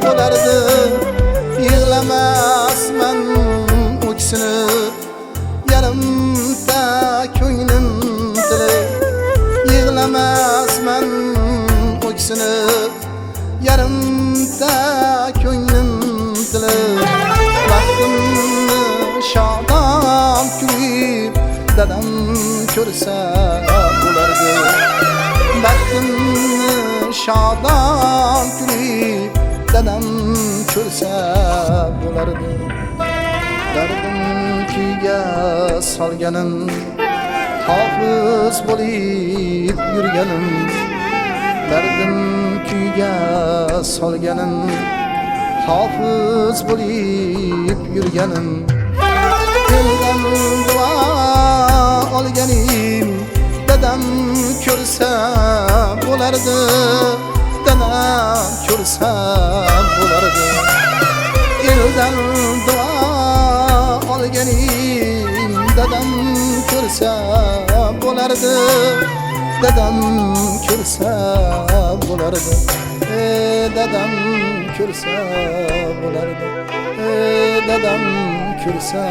bo'lardi. Yig'lamasman o'ksinib, yarimta ko'nglim tilib. Yig'lamasman o'ksinib, yarimta ko'nglim tilib. Baxtimni shodon kuyib, dadam ko'rsa bo'lardi. Baxtimni shodon kuyib, dadam ko'rsa bo'lardi. Dardim kuyga solganim, hofiz bo'lib yurganim. Dardim kuyga solganim, hofiz bo'lib yurganim. Eldan duo olganim, dadam ko'rsa bo'lardi. Dadam ko'rsa bo'lardi. Eldan duo olganim, dadam ko'rsa bo'lardi. Dadam ko'rsa bo'lardi. Dadam ko'rsa bo'lardi. Dadam ko'rsa